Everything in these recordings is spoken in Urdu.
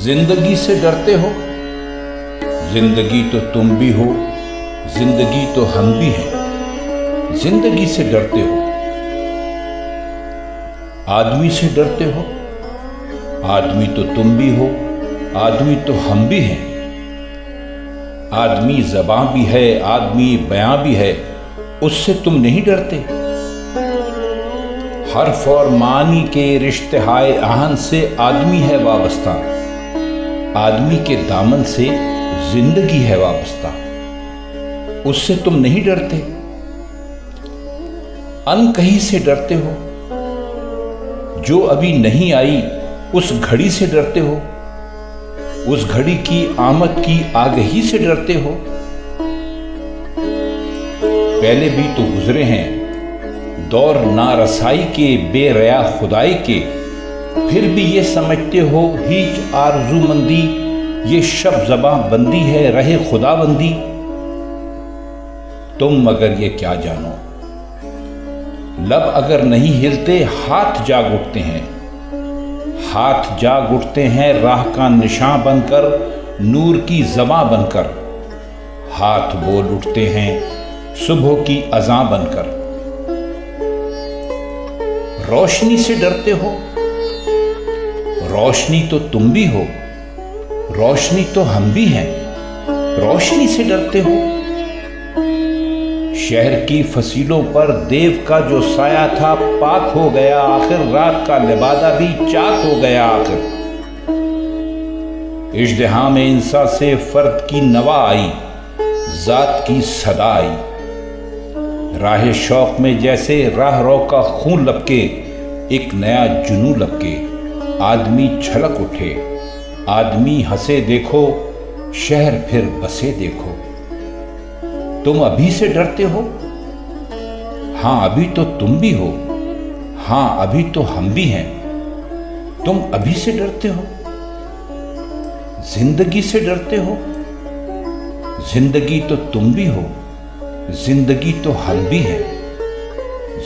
زندگی سے ڈرتے ہو؟ زندگی تو تم بھی ہو، زندگی تو ہم بھی ہیں۔ زندگی سے ڈرتے ہو؟ آدمی سے ڈرتے ہو؟ آدمی تو تم بھی ہو، آدمی تو ہم بھی ہیں۔ آدمی زباں بھی ہے، آدمی بیاں بھی ہے، اس سے تم نہیں ڈرتے؟ حرف اور معنی کے رشتہ ہائے آہن سے آدمی ہے وابستہ، آدمی کے دامن سے زندگی ہے وابستہ، اس سے تم نہیں ڈرتے؟ ان کہیں سے ڈرتے ہو؟ جو ابھی نہیں آئی اس گھڑی سے ڈرتے ہو؟ اس گھڑی کی آمد کی آگہی سے ڈرتے ہو؟ پہلے بھی تو گزرے ہیں دور نارسائی کے، بے ریا خدائی کے، پھر بھی یہ سمجھتے ہو ہیچ آرزو مندی یہ شب زباں بندی ہے رہے خدا بندی؟ تم مگر یہ کیا جانو، لب اگر نہیں ہلتے ہاتھ جاگ اٹھتے ہیں، ہاتھ جاگ اٹھتے ہیں راہ کا نشاں بن کر، نور کی زباں بن کر، ہاتھ بول اٹھتے ہیں صبح کی اذاں بن کر۔ روشنی سے ڈرتے ہو؟ روشنی تو تم بھی ہو، روشنی تو ہم بھی ہیں۔ روشنی سے ڈرتے ہو؟ شہر کی فصیلوں پر دیو کا جو سایہ تھا پاک ہو گیا آخر، رات کا لبادہ بھی چاک ہو گیا آخر۔ اژدہام انسا سے فرد کی نوا آئی، ذات کی صدا آئی۔ راہ شوق میں جیسے راہ رو کا خون لپکے، ایک نیا جنوں لپکے، آدمی چھلک اٹھے، آدمی ہنسے دیکھو، شہر پھر بسے دیکھو۔ تم ابھی سے ڈرتے ہو؟ ہاں ابھی تو تم بھی ہو، ہاں ابھی تو ہم بھی ہیں۔ تم ابھی سے ڈرتے ہو؟ زندگی سے ڈرتے ہو؟ زندگی تو تم بھی ہو، زندگی تو ہم بھی ہیں۔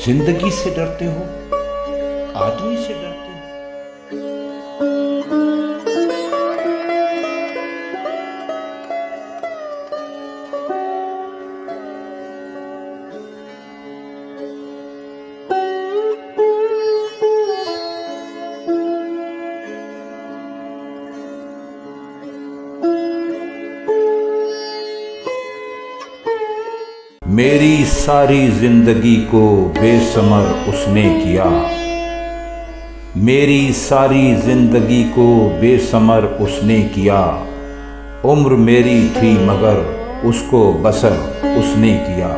زندگی سے ڈرتے ہو؟ آدمی سے ڈرتے ہو؟ میری ساری زندگی کو بے ثمر اس نے کیا، میری ساری زندگی کو بے ثمر اس نے کیا۔ عمر میری تھی مگر اس کو بسر اس نے کیا۔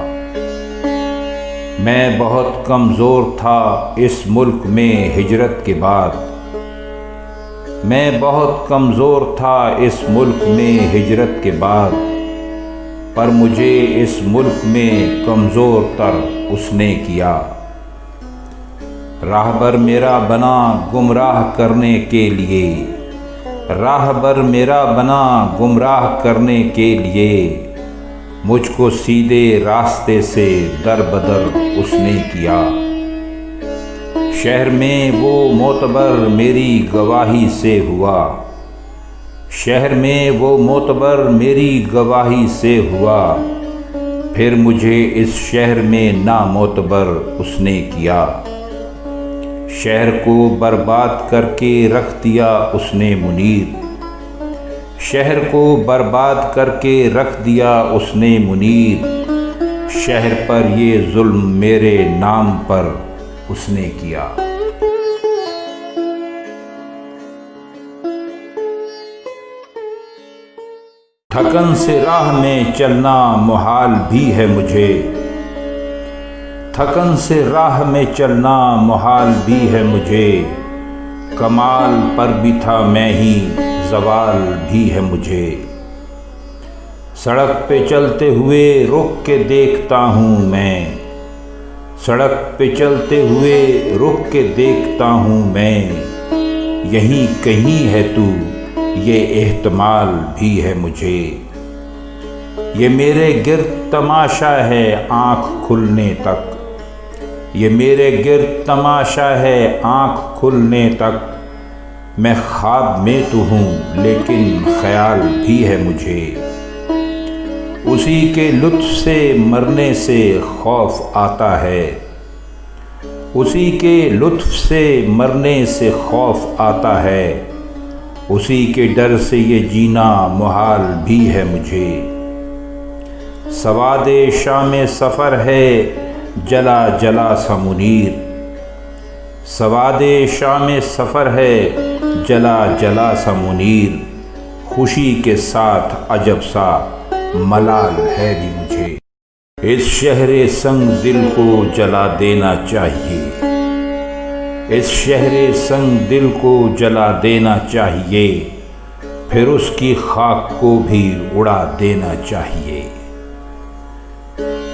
میں بہت کمزور تھا اس ملک میں ہجرت کے بعد، میں بہت کمزور تھا اس ملک میں ہجرت کے بعد، پر مجھے اس ملک میں کمزور تر اس نے کیا۔ راہبر میرا بنا گمراہ کرنے کے لیے، راہبر میرا بنا گمراہ کرنے کے لیے، مجھ کو سیدھے راستے سے در بدر اس نے کیا۔ شہر میں وہ معتبر میری گواہی سے ہوا، شہر میں وہ معتبر میری گواہی سے ہوا، پھر مجھے اس شہر میں نامعتبر اس نے کیا۔ شہر کو برباد کر کے رکھ دیا اس نے منیر، شہر کو برباد کر کے رکھ دیا اس نے منیر، شہر پر یہ ظلم میرے نام پر اس نے کیا۔ تھکن سے راہ میں چلنا محال بھی ہے مجھے، تھکن سے راہ میں چلنا محال بھی ہے مجھے، کمال پر بھی تھا میں ہی زوال بھی ہے مجھے۔ سڑک پہ چلتے ہوئے رک کے دیکھتا ہوں میں، سڑک پہ چلتے ہوئے رک کے دیکھتا ہوں میں، یہیں کہیں ہے تو یہ احتمال بھی ہے مجھے۔ یہ میرے گرد تماشا ہے آنکھ کھلنے تک، یہ میرے گرد تماشا ہے آنکھ کھلنے تک، میں خواب میں تو ہوں لیکن خیال بھی ہے مجھے، اسی کے لطف سے مرنے سے خوف آتا ہے، اسی کے لطف سے مرنے سے خوف آتا ہے، اسی کے ڈر سے یہ جینا محال بھی ہے مجھے۔ سواد شام سفر ہے جلا جلا سا منیر، سواد شام سفر ہے جلا جلا سا منیر، خوشی کے ساتھ عجب سا ملال ہے بھی مجھے۔ اس شہر سنگ دل کو جلا دینا چاہیے، اس شہر سنگ دل کو جلا دینا چاہیے، پھر اس کی خاک کو بھی اڑا دینا چاہیے۔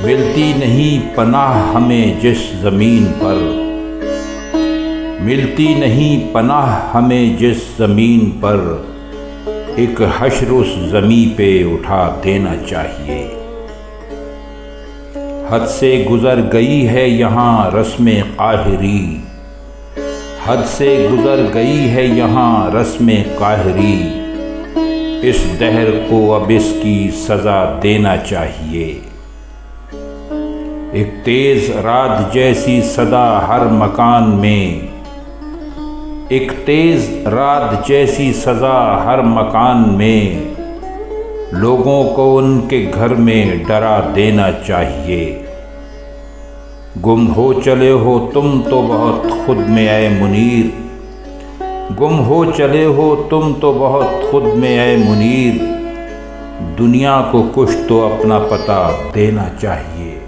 ملتی نہیں پناہ ہمیں جس زمین پر، ملتی نہیں پناہ ہمیں جس زمین پر، ایک حشر اس زمیں پہ اٹھا دینا چاہیے۔ حد سے گزر گئی ہے یہاں رسم قاہری، حد سے گزر گئی ہے یہاں رسم قاہری، اس دہر کو اب اس کی سزا دینا چاہیے۔ ایک تیز رات جیسی صدا ہر مکان میں، ایک تیز رات جیسی سزا ہر مکان میں، لوگوں کو ان کے گھر میں ڈرا دینا چاہیے۔ گم ہو چلے ہو تم تو بہت خود میں اے منیر، گم ہو چلے ہو تم تو بہت خود میں اے منیر، دنیا کو کچھ تو اپنا پتہ دینا چاہیے۔